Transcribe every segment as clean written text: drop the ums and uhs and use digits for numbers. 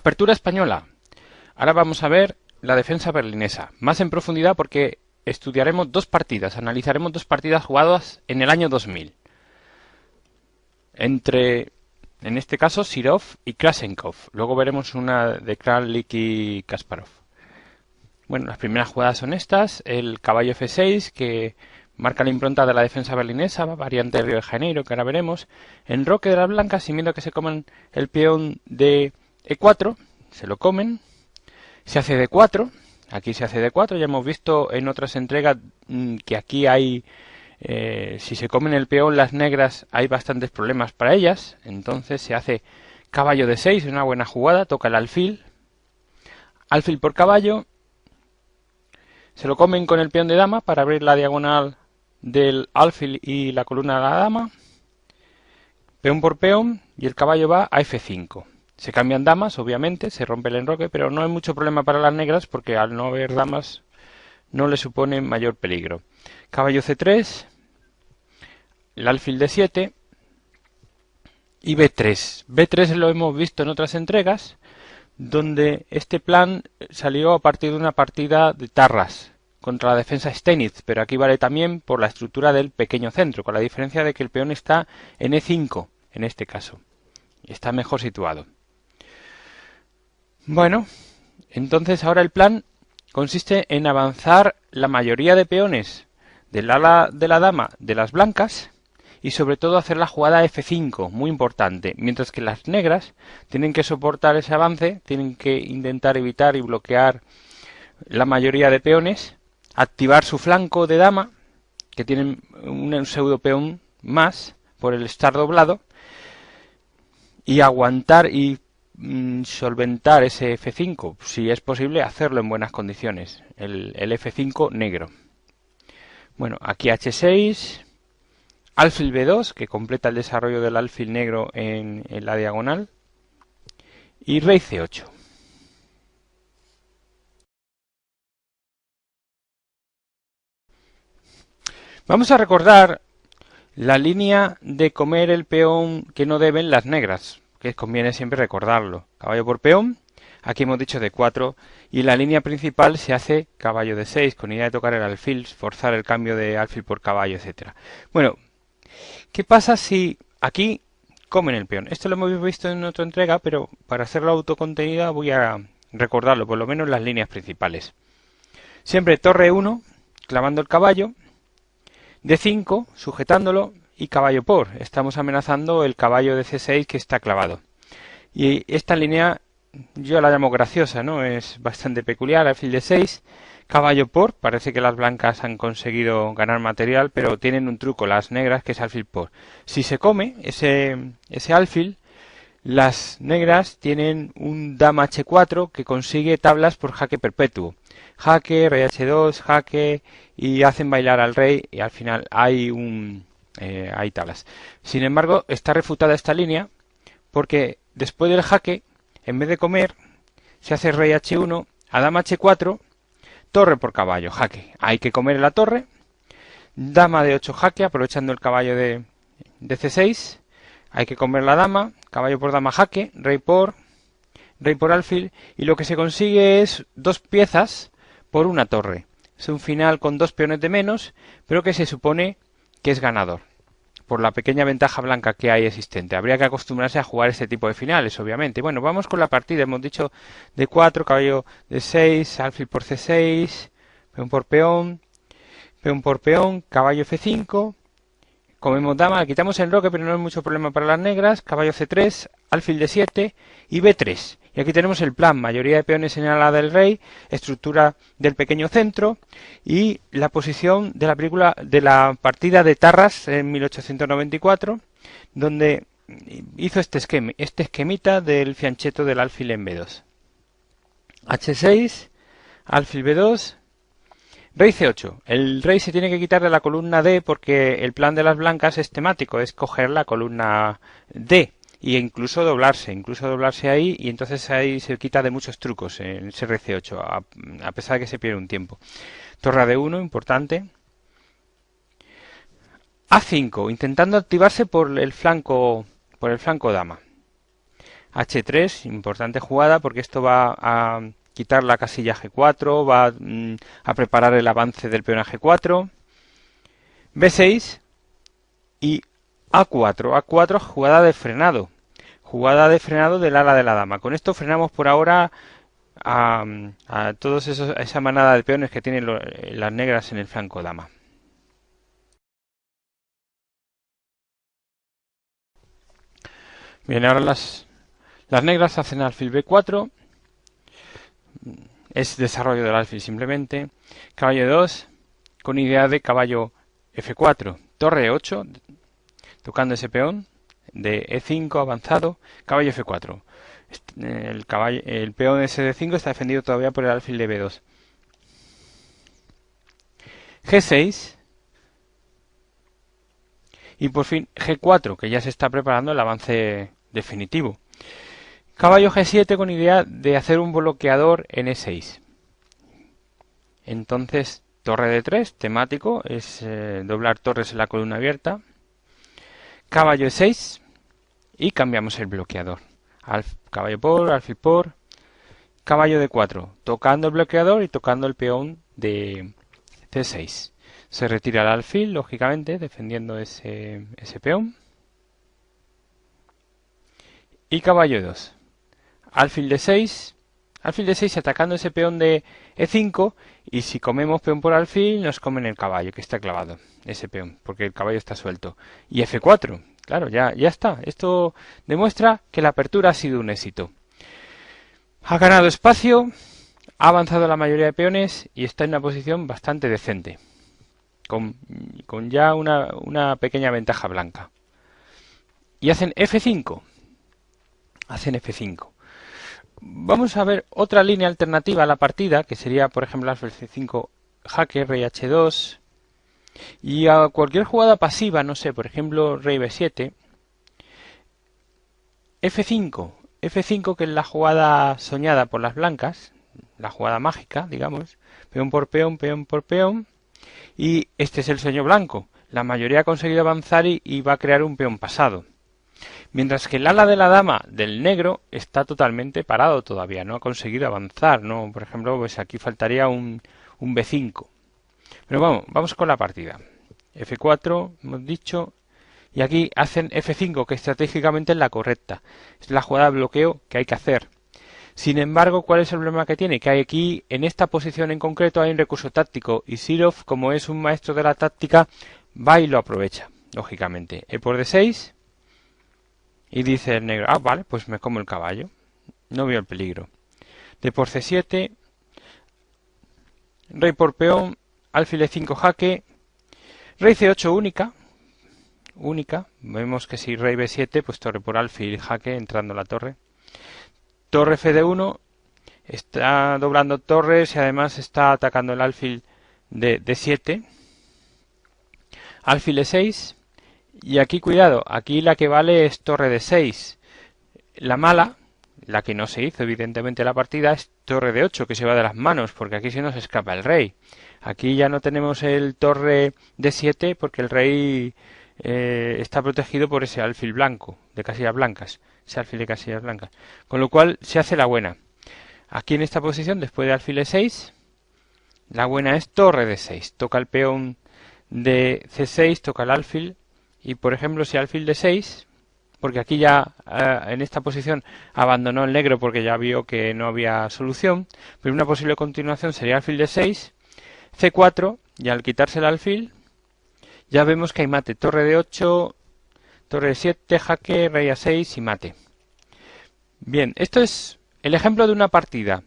Apertura española. Ahora vamos a ver la defensa berlinesa, más en profundidad porque estudiaremos dos partidas, analizaremos dos partidas jugadas en el año 2000. Entre, en este caso, Sirov y Krasenkov. Luego veremos una de Kralik y Kasparov. Bueno, las primeras jugadas son estas. El caballo F6, que marca la impronta de la defensa berlinesa, variante de Río de Janeiro, que ahora veremos. Enroque de las blancas, sin miedo a que se coman el peón de E4, se lo comen. Se hace D4, aquí se hace D4, ya hemos visto en otras entregas que aquí hay, si se comen el peón las negras hay bastantes problemas para ellas, entonces se hace caballo D6, una buena jugada, toca el alfil por caballo, se lo comen con el peón de dama para abrir la diagonal del alfil y la columna de la dama, peón por peón y el caballo va a F5. Se cambian damas, obviamente, se rompe el enroque, pero no hay mucho problema para las negras porque al no haber damas no le supone mayor peligro. Caballo C3, el alfil D7 y B3. B3 lo hemos visto en otras entregas, donde este plan salió a partir de una partida de Tarras contra la defensa Steinitz, pero aquí vale también por la estructura del pequeño centro, con la diferencia de que el peón está en E5, en este caso, y está mejor situado. Bueno, entonces ahora el plan consiste en avanzar la mayoría de peones del ala de la dama de las blancas y sobre todo hacer la jugada F5, muy importante, mientras que las negras tienen que soportar ese avance, tienen que intentar evitar y bloquear la mayoría de peones, activar su flanco de dama, que tienen un pseudo peón más por el estar doblado, y aguantar y solventar ese F5, si es posible hacerlo en buenas condiciones, el F5 negro. Bueno, aquí H6, alfil B2, que completa el desarrollo del alfil negro en la diagonal, y rey C8. Vamos a recordar la línea de comer el peón que no deben las negras, que conviene siempre recordarlo. Caballo por peón, aquí hemos dicho D4, y la línea principal se hace caballo D6, con idea de tocar el alfil, forzar el cambio de alfil por caballo, etc. Bueno, ¿qué pasa si aquí comen el peón? Esto lo hemos visto en otra entrega, pero para hacerlo autocontenida voy a recordarlo, por lo menos las líneas principales. Siempre torre 1, clavando el caballo, D5, sujetándolo, y caballo por. Estamos amenazando el caballo de C6 que está clavado. Y esta línea yo la llamo graciosa, ¿no? Es bastante peculiar, alfil D6, caballo por. Parece que las blancas han conseguido ganar material, pero tienen un truco las negras que es alfil por. Si se come ese alfil, las negras tienen un dama H4 que consigue tablas por jaque perpetuo. Jaque, rey H2, jaque, y hacen bailar al rey y al final hay tablas. Sin embargo, está refutada esta línea porque después del jaque, en vez de comer, se hace rey H1, a dama H4, torre por caballo, jaque. Hay que comer en la torre, dama de 8 jaque, aprovechando el caballo de C6, hay que comer la dama, caballo por dama jaque, rey por alfil, y lo que se consigue es dos piezas por una torre. Es un final con dos peones de menos, pero que se supone que es ganador, por la pequeña ventaja blanca que hay existente. Habría que acostumbrarse a jugar este tipo de finales, obviamente. Bueno, vamos con la partida. Hemos dicho D4, caballo D6, alfil por C6, peón por peón por peón, caballo F5, comemos dama, le quitamos el enroque, pero no hay mucho problema para las negras, caballo C3, alfil D7 y B3. Y aquí tenemos el plan, mayoría de peones en el ala del rey, estructura del pequeño centro y la posición de la película de la partida de Tarras en 1894, donde hizo este esquemita del fianchetto del alfil en B2. H6, alfil B2, rey C8. El rey se tiene que quitar de la columna D porque el plan de las blancas es temático, es coger la columna D. Y incluso doblarse ahí, y entonces ahí se quita de muchos trucos en ese rey C8, a pesar de que se pierde un tiempo. Torre D1, importante. A5, intentando activarse por el flanco dama. H3, importante jugada porque esto va a quitar la casilla G4, va a preparar el avance del peón a G4, B6 y A4. A4, jugada de frenado del ala de la dama. Con esto frenamos por ahora a todos esa manada de peones que tienen las negras en el flanco dama. Bien, ahora las negras hacen alfil B4, es desarrollo del alfil simplemente, caballo 2, con idea de caballo F4, torre 8, tocando ese peón, de E5 avanzado, caballo F4. El peón SD5 está defendido todavía por el alfil de B2. G6 y por fin G4, que ya se está preparando el avance definitivo. Caballo G7 con idea de hacer un bloqueador en E6. Entonces, torre D3, temático, es doblar torres en la columna abierta. Caballo E6 y cambiamos el bloqueador. Caballo por, alfil por, caballo D4, tocando el bloqueador y tocando el peón de C6. Se retira el alfil, lógicamente, defendiendo ese peón. Y caballo 2. Alfil D6. Alfil D6 atacando ese peón de E5. Y si comemos peón por alfil, nos comen el caballo, que está clavado. Ese peón, porque el caballo está suelto. Y F4. Claro, ya está. Esto demuestra que la apertura ha sido un éxito. Ha ganado espacio, ha avanzado la mayoría de peones y está en una posición bastante decente. Con ya una pequeña ventaja blanca. Y hacen F5. Hacen F5. Vamos a ver otra línea alternativa a la partida, que sería, por ejemplo, alfil C5 jaque, rey H2. Y a cualquier jugada pasiva, no sé, por ejemplo, rey B7. F5. F5, que es la jugada soñada por las blancas, la jugada mágica, digamos. Peón por peón, peón por peón. Y este es el sueño blanco. La mayoría ha conseguido avanzar y va a crear un peón pasado. Mientras que el ala de la dama del negro está totalmente parado todavía, no ha conseguido avanzar, ¿no? Por ejemplo, pues aquí faltaría un B5. Pero vamos con la partida. F4, hemos dicho, y aquí hacen F5, que estratégicamente es la correcta. Es la jugada de bloqueo que hay que hacer. Sin embargo, ¿cuál es el problema que tiene? Que hay aquí, en esta posición en concreto, hay un recurso táctico, y Sirov, como es un maestro de la táctica, va y lo aprovecha, lógicamente. E por D6, y dice el negro, vale, pues me como el caballo, no veo el peligro. D por C7, rey por peón, alfil E5 jaque, rey C8 única, vemos que si rey B7, pues torre por alfil jaque, entrando la torre. Torre Fd1, está doblando torres y además está atacando el alfil de D7. Alfil E6, y aquí cuidado, aquí la que vale es torre D6. La mala, la que no se hizo evidentemente la partida, es torre D8, que se va de las manos, porque aquí se nos escapa el rey. Aquí ya no tenemos el torre D7 porque el rey está protegido por ese alfil blanco, de casillas blancas. Ese alfil de casillas blancas. Con lo cual se hace la buena. Aquí en esta posición, después de alfil E6, la buena es torre D6. Toca el peón de C6, toca el alfil. Y por ejemplo, si alfil D6, porque aquí ya en esta posición abandonó el negro porque ya vio que no había solución, pero una posible continuación sería alfil D6, C4, y al quitarse el alfil, ya vemos que hay mate. Torre D8, torre D7, jaque, rey A6 y mate. Bien, esto es el ejemplo de una partida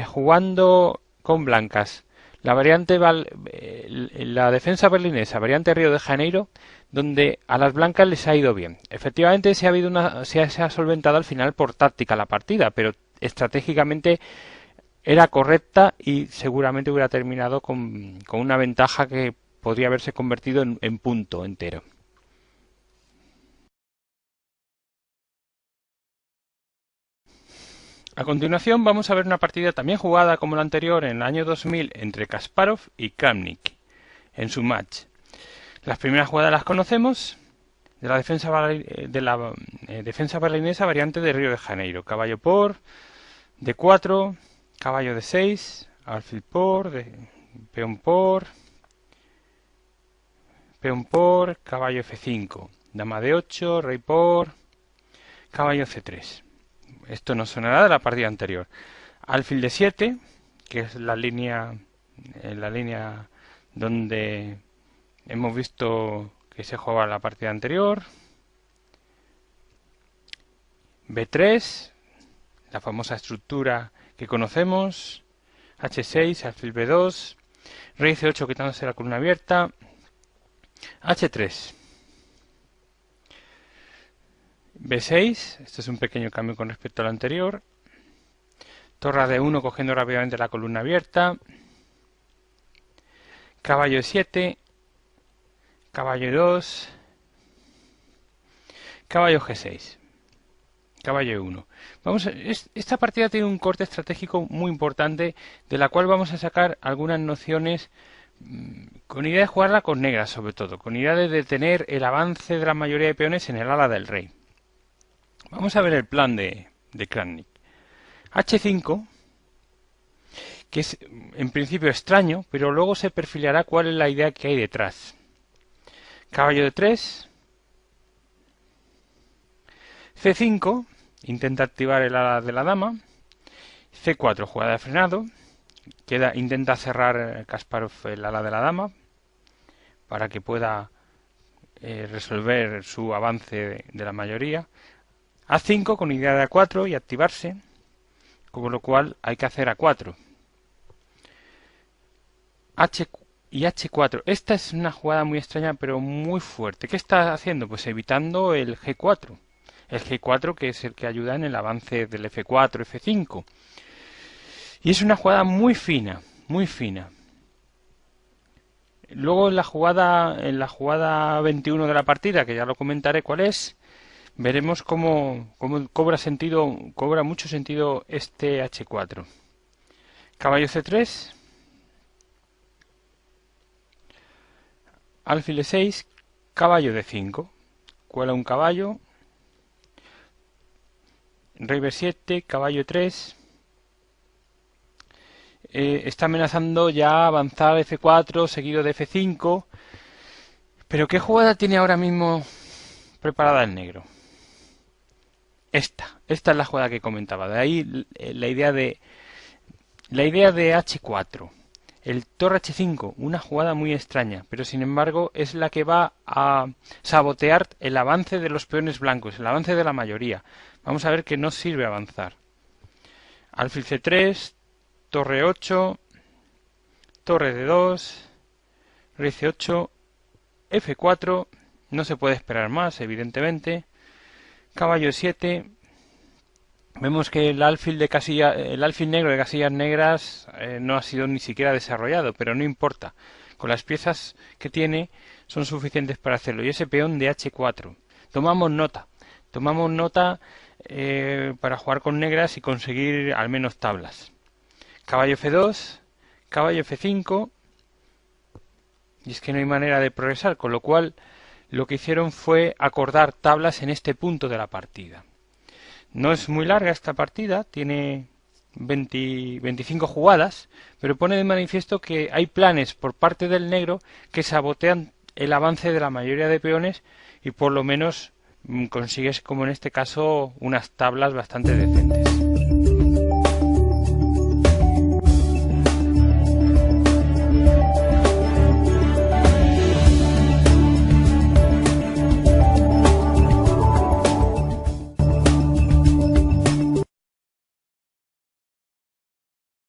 jugando con blancas. La variante la defensa berlinesa, variante Río de Janeiro, donde a las blancas les ha ido bien. Efectivamente se ha solventado al final por táctica la partida, pero estratégicamente era correcta y seguramente hubiera terminado con una ventaja que podría haberse convertido en punto entero. A continuación vamos a ver una partida también jugada como la anterior en el año 2000 entre Kasparov y Kramnik en su match. Las primeras jugadas las conocemos, de la defensa defensa berlinesa, variante de Río de Janeiro. Caballo por, D4, caballo D6, alfil por, peón por, caballo F5, dama D8, rey por, caballo C3. Esto no sonará de la partida anterior. Alfil D7, que es la línea donde hemos visto que se jugaba la partida anterior. B3, la famosa estructura que conocemos. H6, alfil B2, rey C8 quitándose la columna abierta. H3, B6, esto es un pequeño cambio con respecto al anterior. Torre a D1 cogiendo rápidamente la columna abierta. Caballo E7, caballo E2, caballo G6, caballo E1. Esta partida tiene un corte estratégico muy importante, de la cual vamos a sacar algunas nociones con idea de jugarla con negras, sobre todo, con idea de detener el avance de la mayoría de peones en el ala del rey. Vamos a ver el plan de Kramnik. H5, que es en principio extraño, pero luego se perfilará cuál es la idea que hay detrás. Caballo D3, C5, intenta activar el ala de la dama. C4, jugada de frenado. Intenta cerrar Kasparov el ala de la dama para que pueda resolver su avance de la mayoría. A5 con idea de A4 y activarse, con lo cual hay que hacer A4. Y H4. Esta es una jugada muy extraña pero muy fuerte. ¿Qué está haciendo? Pues evitando el G4. El G4 que es el que ayuda en el avance del F4, F5. Y es una jugada muy fina, muy fina. Luego en la jugada 21 de la partida, que ya lo comentaré cuál es, veremos cómo cobra mucho sentido este H4. Caballo C3, alfil E6, caballo D5, cuela un caballo, rey B7, caballo E3. Está amenazando ya avanzar F4 seguido de F5. Pero ¿qué jugada tiene ahora mismo preparada el negro? Esta es la jugada que comentaba. De ahí la idea de H4. El torre H5, una jugada muy extraña, pero sin embargo es la que va a sabotear el avance de los peones blancos, el avance de la mayoría. Vamos a ver que no sirve avanzar. Alfil C3, torre 8, torre D2, rey C8, F4, no se puede esperar más, evidentemente. Caballo E7. Vemos que el alfil negro de casillas negras no ha sido ni siquiera desarrollado, pero no importa. Con las piezas que tiene son suficientes para hacerlo. Y ese peón de H4. Tomamos nota para jugar con negras y conseguir al menos tablas. Caballo F2, caballo F5, y es que no hay manera de progresar, con lo cual lo que hicieron fue acordar tablas en este punto de la partida. No es muy larga esta partida, tiene 25 jugadas, pero pone de manifiesto que hay planes por parte del negro que sabotean el avance de la mayoría de peones y por lo menos consigues, como en este caso, unas tablas bastante decentes.